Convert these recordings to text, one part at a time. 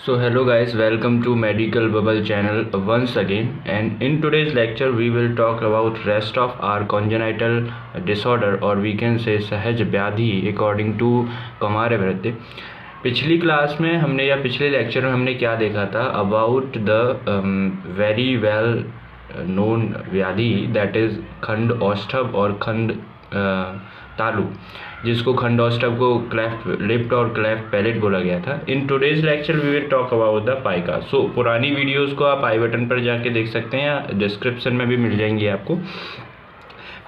So hello guys, welcome to Medical Bubble channel once again, and in today's lecture we will talk about rest of our congenital disorder or we can say सहज व्याधि according to Kamaravirti। पिछली class में हमने या पिछले lecture में हमने क्या देखा था about the very well known व्याधि दैट इज़ खंड औष्ठव और खंड तालु, जिसको खंडौष्ठव को क्लेफ्ट लिप्ट और क्लेफ्ट पैलेट बोला गया था। In today's lecture we will talk about the pica. So पुरानी वीडियोस को आप आई बटन पर जाके देख सकते हैं या डिस्क्रिप्शन में भी मिल जाएंगी आपको।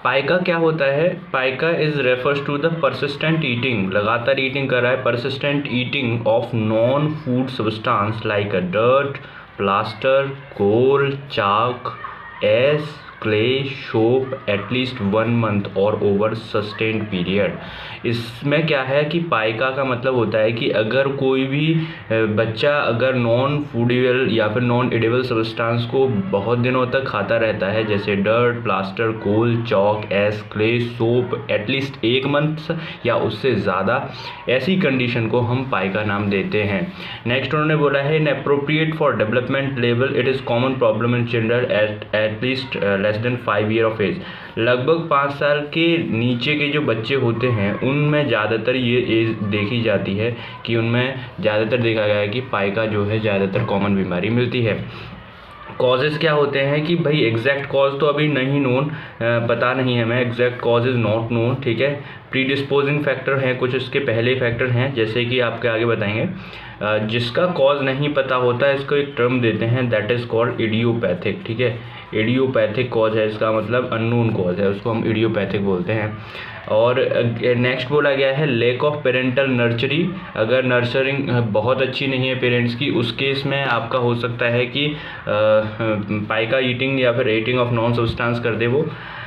पाइका क्या होता है? Pica is refers to the persistent eating, लगातार ईटिंग कर रहा है, persistent eating of non food substance like a dirt, plaster, coal, chalk, ash, clay, soap at least 1 month और ओवर सस्टेन्ड पीरियड। इसमें क्या है कि पाइका का मतलब होता है कि अगर कोई भी बच्चा अगर नॉन फूडेबल या फिर नॉन एडिबल सब्सटेंस को बहुत दिनों तक खाता रहता है, जैसे dirt, plaster, coal, chalk, ash, clay, soap at least 1 month या उससे ज़्यादा, ऐसी कंडीशन को हम पाइका नाम देते हैं। नेक्स्ट उन्होंने बोला है inappropriate for development level it is common problem in children at least less than 5 year of age. लगभग 5 साल के नीचे के जो बच्चे होते हैं उनमें ज़्यादातर ये एज देखी जाती है कि उनमें ज़्यादातर देखा गया है कि पाइका जो है ज़्यादातर कॉमन बीमारी मिलती है। कॉजेज़ क्या होते हैं कि भाई एग्जैक्ट कॉज तो अभी नहीं नोन, पता नहीं है हमें, exact cause is not known, ठीक है। प्रीडिस्पोजिंग फैक्टर हैं, कुछ इसके पहले फैक्टर हैं जैसे कि आपके आगे बताएंगे। जिसका कॉज नहीं पता होता है इसको एक टर्म देते हैं दैट इज़ कॉल्ड इडियोपैथिक, ठीक है। इडियोपैथिक कॉज है, इसका मतलब अननोन कॉज है, उसको हम इडियोपैथिक बोलते हैं। और नेक्स्ट बोला गया है लैक ऑफ पेरेंटल नर्चरी, अगर नर्चरिंग बहुत अच्छी नहीं है पेरेंट्स की, उस केस में आपका हो सकता है कि पाइका ईटिंग या फिर ईटिंग ऑफ नॉन सब्सटेंस कर दे वो।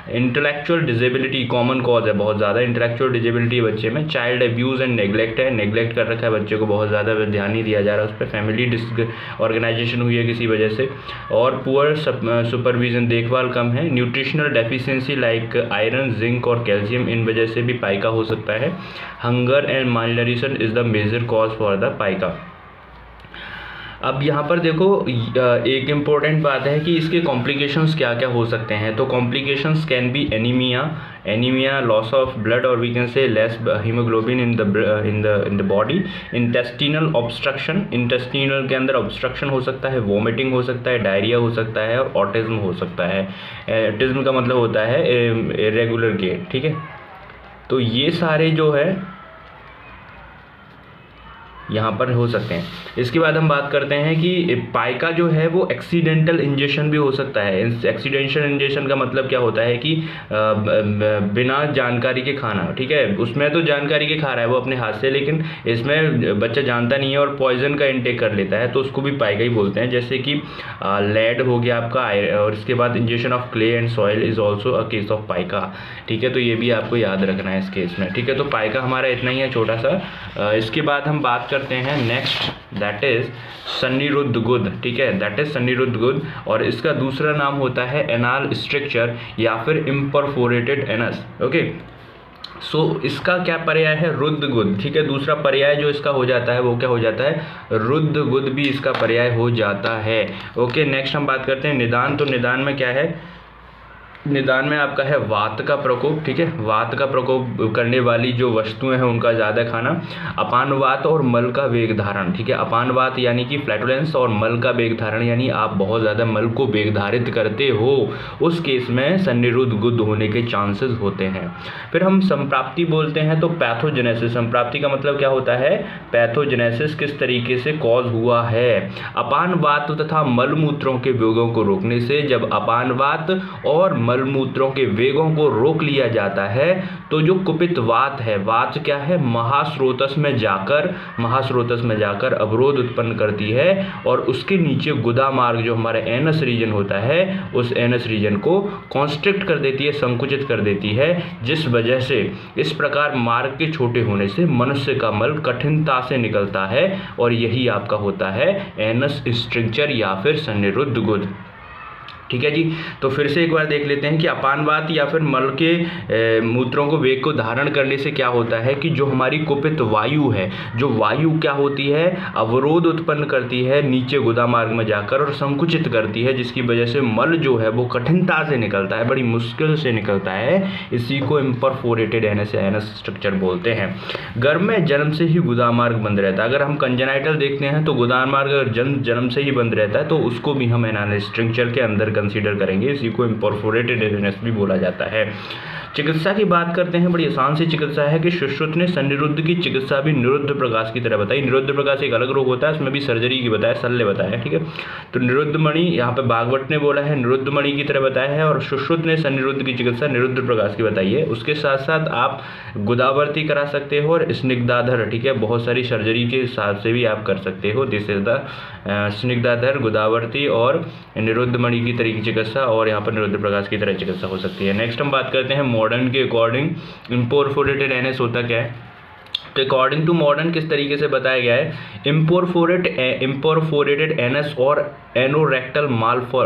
इंटेलेक्चुअल डिजेबिलिटी कॉमन कॉज है बहुत ज़्यादा, इंटेलेक्चुअल डिजेबिलिटी बच्चे में। चाइल्ड अब्यूज़ एंड नेग्लेक्ट है, नेग्लेक्ट कर रखा है बच्चे को, बहुत ज़्यादा ध्यान नहीं दिया जा रहा उस पर, फैमिली ऑर्गेनाइजेशन हुई है किसी वजह से। और पुअर सुपरविजन, देखभाल कम है। Nutritional deficiency like iron, zinc और कैल्शियम, इन वजह से भी पाइका हो सकता है। Hunger and malnutrition is the major cause for the pica. अब यहाँ पर देखो एक इम्पॉर्टेंट बात है कि इसके कॉम्प्लिकेशंस क्या क्या हो सकते हैं। तो complications can be anaemia, loss of blood और we can say less haemoglobin in the body. Intestinal obstruction, intestinal के अंदर ऑब्स्ट्रक्शन हो सकता है, वोमिटिंग हो सकता है, डायरिया हो सकता है और ऑटिज्म हो सकता है। ऑटिज्म का मतलब होता है इरेगुलर गेट, ठीक है। तो ये सारे जो है यहाँ पर हो सकते हैं। इसके बाद हम बात करते हैं कि पाइका जो है वो एक्सीडेंटल इंजेक्शन भी हो सकता है। एक्सीडेंटल इंजेक्शन का मतलब क्या होता है कि बिना जानकारी के खाना, ठीक है। उसमें तो जानकारी के खा रहा है वो अपने हाथ से, लेकिन इसमें बच्चा जानता नहीं है और पॉइजन का इंटेक कर लेता है, तो उसको भी पाइका ही बोलते हैं। जैसे कि लेड हो गया आपका, और इसके बाद injection of clay and soil is also a case of pica, ठीक है। तो ये भी आपको याद रखना है इस केस में, ठीक है। तो पाइका हमारा इतना ही है छोटा सा। इसके बाद हम बात करते हैं नेक्स्ट दैट इज सन्निरुद्ध गुद, ठीक है, दैट इज सन्निरुद्ध गुद। और इसका दूसरा नाम होता है एनाल स्ट्रक्चर या फिर इम्परफोरेटेड एनस, ओके। सो इसका क्या पर्याय है? रुद्ध गुद, ठीक है। दूसरा पर्याय जो इसका हो जाता है वो क्या हो जाता है? रुद्ध गुद भी इसका पर्याय हो जाता है, ओके। नेक्स्ट हम बात करते हैं निदान। तो निदान में क्या है? निदान में आपका है वात का प्रकोप, ठीक है। वात का प्रकोप करने वाली जो वस्तुएं हैं उनका ज़्यादा खाना। अपानवात और मल का वेग धारण, ठीक है। अपानवात यानी कि फ्लैटुलेंस और मल का वेग धारण यानी आप बहुत ज़्यादा मल को वेग धारित करते हो, उस केस में सन्निरुद्ध गुद होने के चांसेस होते हैं। फिर हम संप्राप्ति बोलते हैं। तो पैथोजेनेसिस, संप्राप्ति का मतलब क्या होता है? पैथोजेनेसिस, किस तरीके से कॉज हुआ है। अपानवात तथा मलमूत्रों के वेगों को रोकने से, जब अपानवात और मलमूत्रों के वेगों को रोक लिया जाता है तो जो कुपित वात है, वात क्या है? महास्रोतस में जाकर अवरोध उत्पन्न करती है और उसके नीचे गुदा मार्ग जो हमारा एनस रीजन होता है उस एनस रीजन को कॉन्स्ट्रिक्ट कर देती है, संकुचित कर देती है, जिस वजह से इस प्रकार मार्ग के छोटे होने से मनुष्य का मल कठिनता से निकलता है और यही आपका होता है एनस स्ट्रक्चर या फिर सन्निरुद्ध गुद। ठीक है जी। तो फिर से एक बार देख लेते हैं कि अपानवात या फिर मल के मूत्रों को वेग को धारण करने से क्या होता है कि जो हमारी कुपित वायु है, जो वायु क्या होती है, अवरोध उत्पन्न करती है नीचे गुदा मार्ग में जाकर और संकुचित करती है, जिसकी वजह से मल जो है वो कठिनता से निकलता है, बड़ी मुश्किल से निकलता है। इसी को इम्परफोरेटेड एनस या एनस स्ट्रक्चर बोलते हैं। गर्भ में जन्म से ही गुदा मार्ग बंद रहता है। अगर हम कंजेनाइटल देखते हैं तो गुदा मार्ग अगर जन्म से ही बंद रहता है तो उसको भी हम एनालिस स्ट्रक्चर के अंदर कंसीडर करेंगे। इसी को इम्परफोरेटेड एनस भी बोला जाता है। चिकित्सा की बात करते हैं, बड़ी आसान सी चिकित्सा है कि सुश्रुत ने सन्निरुद्ध की चिकित्सा भी निरुद्ध प्रकाश की तरह बताई। निरुद्ध प्रकाश एक अलग रोग होता है, उसमें भी सर्जरी की बताया, शल्य बताया, ठीक है। तो निरुद्ध मणि यहाँ पे भागवत ने बोला है निरुद्ध मणि की तरह बताया है, और सुश्रुत ने सन्निरुद्ध की चिकित्सा निरुद्ध प्रकाश की बताई है। उसके साथ साथ आप गुदावर्ती करा सकते हो और स्निग्धाधर, ठीक है, बहुत सारी सर्जरी के हिसाब से भी आप कर सकते हो। दिस इज द स्निग्धाधर, गुदावर्ती और निरुद्ध मणि की तरह की चिकित्सा, और यहाँ पर निरुद्ध प्रकाश की तरह चिकित्सा हो सकती है। नेक्स्ट हम बात करते हैं मॉडर्न के अकॉर्डिंग इम्परफोरेटेड एनस होता क्या है। तो अकॉर्डिंग टू मॉडर्न किस तरीके से बताया गया है, इम्परफोरेटेड एनस और anorectal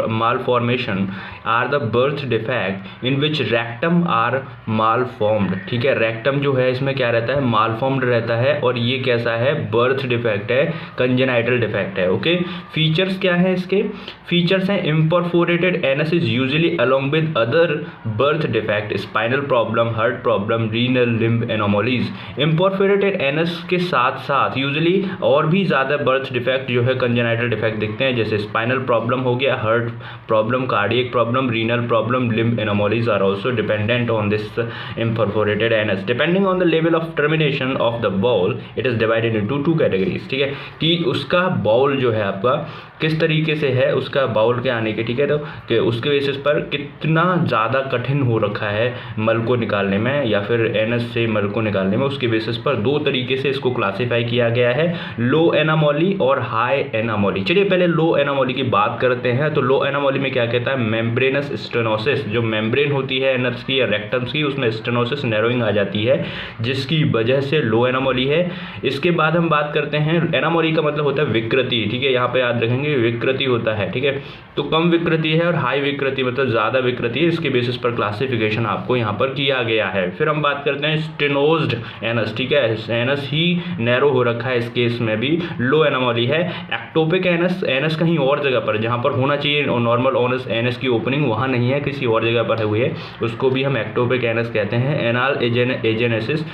malformation are the birth defect in which rectum are malformed, ठीक है। रेक्टम जो है इसमें क्या रहता है, मालफॉर्म्ड रहता है, और ये कैसा है, बर्थ डिफेक्ट है, कंजेनाइटल डिफेक्ट है। ओके, फीचर्स क्या है इसके, फीचर्स हैं imperforated anus is usually along with other birth defect, spinal problem, heart problem, renal limb anomalies. Imperforated anus के साथ साथ यूजुअली और भी ज़्यादा बर्थ डिफेक्ट जो है कंजेनाइटल डिफेक्ट दिखते हैं, जैसे स्पाइनल प्रॉब्लम हो गया, heart problem, cardiac problem, renal problem, limb anomalies are also dependent on this imperforated anus. Depending on the level of termination of the bowel it is divided into 2 categories, ठीक है, कि उसका bowl जो है आपका किस तरीके से है, उसका बाउल के आने के, ठीक है, तो कि उसके बेसिस पर कितना ज़्यादा कठिन हो रखा है मल को निकालने में या फिर एनस से मल को निकालने में, उसके बेसिस पर 2 तरीके से इसको क्लासीफाई किया गया है, लो एनामोली और हाई एनामोली। चलिए पहले लो एनामोली की बात करते हैं। तो लो एनामोली में क्या कहता है, मेम्ब्रेनस स्टेनोसिस, जो मेम्ब्रेन होती है एनस की या रेक्टम्स की, उसमें स्टेनोसिस नैरोइंग आ जाती है, जिसकी वजह से लो एनामोली है। इसके बाद हम बात करते हैं, एनामोली का मतलब होता है विकृति, ठीक है, यहाँ पे याद रखेंगे विकृति होता है, ठीक है। तो कम विकृति है और हाई विकृति मतलब ज़्यादा विकृति है, इसके बेसिस पर क्लासिफिकेशन आपको यहाँ पर किया गया है। फिर हम बात करते हैं स्टेनोज्ड एनस, ठीक है, एनस ही नैरो हो रखा है, इस केस में भी लो एनामोली है। एक्टोपिक एनस, एनस कहीं और जगह पर जहाँ पर होना चाहिए नॉर्मल ओनस एनस की ओपनिंग वहाँ नहीं है, किसी और जगह पर हुई है, उसको भी हम एक्टोपिक एनस कहते हैं। एनाल एजेनेसिस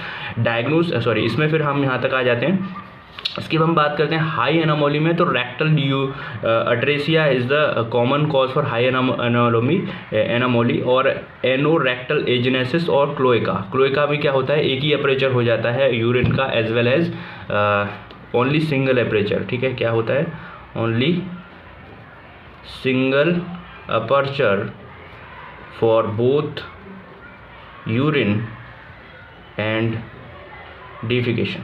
डायग्नोस, सॉरी, इसमें फिर हम यहाँ तक आ जाते हैं। इसकी हम बात करते हैं हाई एनामोली में, तो rectal atresia is the common cause for high anomaly, और एनोरेक्टल एजेनेसिस और क्लोएका में क्या होता है, एक ही अपर्चर हो जाता है यूरिन का, as well as only single aperture, ठीक है, क्या होता है, only single aperture for both urine and defecation.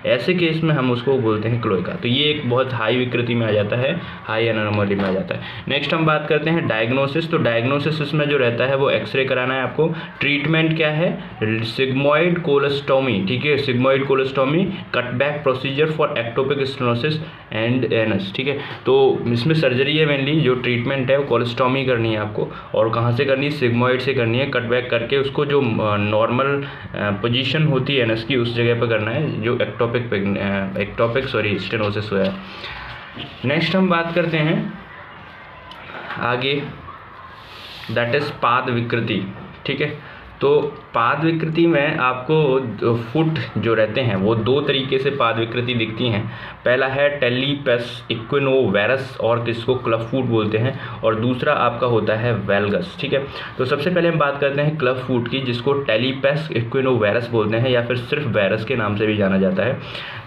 ऐसे केस में हम उसको बोलते हैं क्लोएका। तो ये एक बहुत हाई विकृति में आ जाता है, हाई एनामोली में आ जाता है। नेक्स्ट हम बात करते हैं डायग्नोसिस। तो डायग्नोसिस में जो रहता है वो एक्सरे कराना है आपको। ट्रीटमेंट क्या है, सिग्मोइड कोलोस्टोमी, ठीक है, sigmoid colostomy, cutback procedure for ectopic stenosis and anus, ठीक है। तो इसमें सर्जरी है मेनली, जो ट्रीटमेंट है वो कोलोस्टोमी करनी है आपको, और कहाँ से करनी है, सिग्मोइड से करनी है, कटबैक करके उसको जो नॉर्मल पोजीशन होती है एनस की उस जगह पर करना है, जो एक्टोपिक स्टेनोसिस हुआ है। नेक्स्ट हम बात करते हैं आगे, दैट इज पाद विकृति, ठीक है। तो पाद विकृति में आपको फुट जो रहते हैं वो 2 तरीके से पाद विकृति दिखती हैं। पहला है टेलीपेस इक्विनोवेरस, और किसको क्लब फुट बोलते हैं, और दूसरा आपका होता है वेलगस, ठीक है। तो सबसे पहले हम बात करते हैं क्लब फुट की, जिसको टेलीपेस इक्विनोवेरस बोलते हैं या फिर सिर्फ वेरस के नाम से भी जाना जाता है।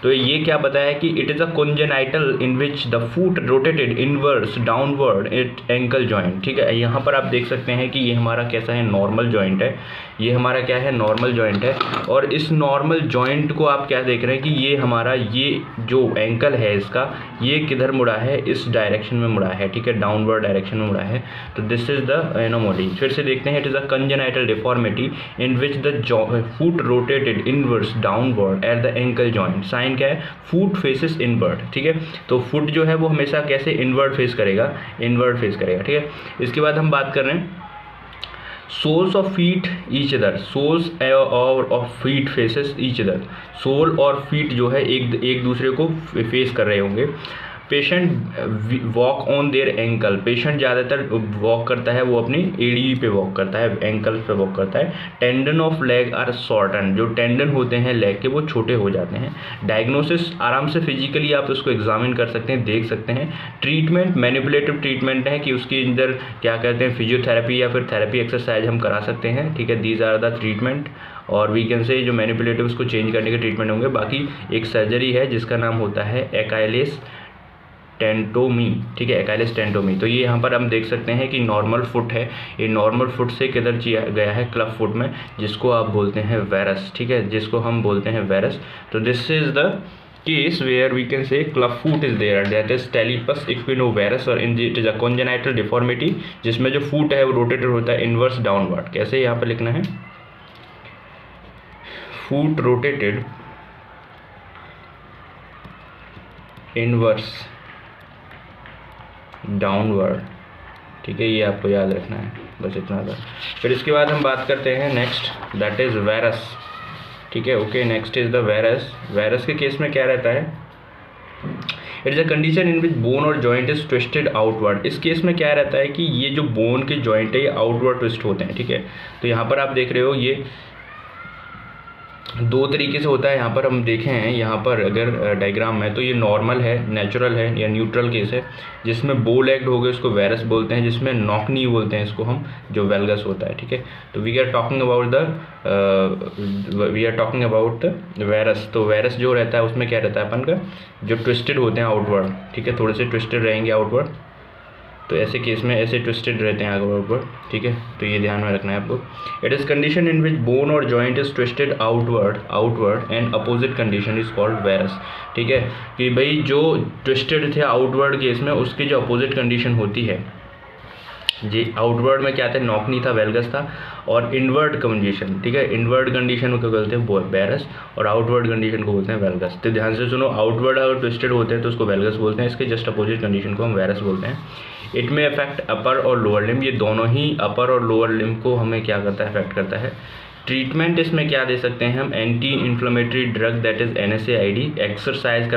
तो ये क्या बताया कि it is a congenital in which the foot rotated inverse downward it ankle joint, ठीक है। यहाँ पर आप देख सकते हैं कि ये हमारा कैसा है, नॉर्मल जॉइंट है, ये हमारा हमारा क्या है, नॉर्मल जॉइंट है। और इस नॉर्मल जॉइंट को आप क्या देख रहे हैं कि ये हमारा ये जो एंकल है इसका, ये किधर मुड़ा है, इस डायरेक्शन में मुड़ा है, ठीक है, डाउनवर्ड डायरेक्शन में मुड़ा है। तो दिस इज द एनोमली। फिर से देखते हैं, it is a congenital deformity in which the foot rotated inverse downward at the ankle joint. Sign क्या है, फुट फेसेस इनवर्ड, ठीक है। तो फुट जो है वो हमेशा कैसे, इनवर्ड फेस करेगा, इनवर्ड फेस करेगा, ठीक है। इसके बाद हम बात कर रहे हैं soles of feet each other, soles और of feet faces each other. Sole और फीट जो है एक दूसरे को फेस कर रहे होंगे। Patient walk on their ankle, patient ज़्यादातर वॉक करता है वो अपनी एड़ी पे वॉक करता है, एंकल पे वॉक करता है। Tendon of leg are shorten, जो टेंडन होते हैं लेग के वो छोटे हो जाते हैं। डायग्नोसिस आराम से फिजिकली आप उसको एग्जामिन कर सकते हैं, देख सकते हैं। ट्रीटमेंट मैनिपुलेटिव ट्रीटमेंट है कि उसके अंदर क्या कहते हैं, फिजियोथेरेपी या फिर थेरेपी एक्सरसाइज हम करा सकते हैं, ठीक है। These are the treatment. और वी कैन से जो मैनिपुलेटिव उसको चेंज करने के ट्रीटमेंट होंगे। बाकी एक सर्जरी है जिसका नाम होता है एकाइलिस टेंटोमी, ठीक है, एकाइलिस टेंटोमी। तो ये यहाँ पर हम देख सकते हैं कि नॉर्मल फुट है, ये नॉर्मल फुट से किधर गया है, क्लब फुट में, जिसको आप बोलते हैं वेरस, ठीक है, जिसको हम बोलते हैं वेरस। तो this is the case where we can say club foot is there, that is talipes equinovarus, और it is a congenital deformity जिसमें जो फुट है वो रोटेटेड होता है इनवर्स डाउनवर्ड। कैसे यहाँ पर लिखना है, फुट रोटेटेड इनवर्स डाउनवर्ड, ठीक है, ये आपको याद रखना है, बस इतना था। फिर इसके बाद हम बात करते हैं नेक्स्ट, दैट इज़ वेरस, ठीक है, okay. Next is the varus. Varus के केस में क्या रहता है, it is a condition in which bone और जॉइंट इज ट्विस्टेड आउटवर्ड। इस केस में क्या रहता है कि ये जो बोन के जॉइंट है ये आउटवर्ड ट्विस्ट होते हैं, ठीक है। तो यहाँ पर आप देख रहे हो ये दो तरीके से होता है। यहाँ पर हम देखें हैं, यहाँ पर अगर डायग्राम में, तो ये नॉर्मल है, नेचुरल है या न्यूट्रल केस है। जिसमें बो लेग्ड हो गए उसको वेरस बोलते हैं, जिसमें नॉक नी बोलते हैं इसको हम, जो वेलगस होता है, ठीक है। तो we are talking about the varus. तो वेरस जो रहता है उसमें क्या रहता है अपन का, जो ट्विस्टेड होते हैं आउटवर्ड, ठीक है, थोड़े से ट्विस्टेड रहेंगे आउटवर्ड। तो ऐसे केस में ऐसे ट्विस्टेड रहते हैं आगे ऊपर, ठीक है। तो ये ध्यान में रखना है आपको। It is condition in which bone और joint is twisted outward and opposite condition is called varus, ठीक है। कि भाई जो ट्विस्टेड थे आउटवर्ड केस में, उसकी जो अपोजिट कंडीशन होती है, जी आउटवर्ड में क्या था, नॉकनी था, वेलगस था, और इनवर्ड कंडीशन, ठीक है, इनवर्ड कंडीशन को बोलते हैं वेरस और आउटवर्ड कंडीशन को बोलते हैं वेलगस। तो ध्यान से सुनो, आउटवर्ड अगर ट्विस्टेड होते हैं तो उसको वेलगस बोलते हैं, इसके जस्ट अपोजिट कंडीशन को हम वेरस बोलते हैं। इट में अफेक्ट अपर और लोअर लिम्ब, ये दोनों ही अपर और लोअर लिम्ब को हमें क्या करता है, अफेक्ट करता है। ट्रीटमेंट इसमें क्या दे सकते हैं हम, anti inflammatory drug that is NSAID, exercise करा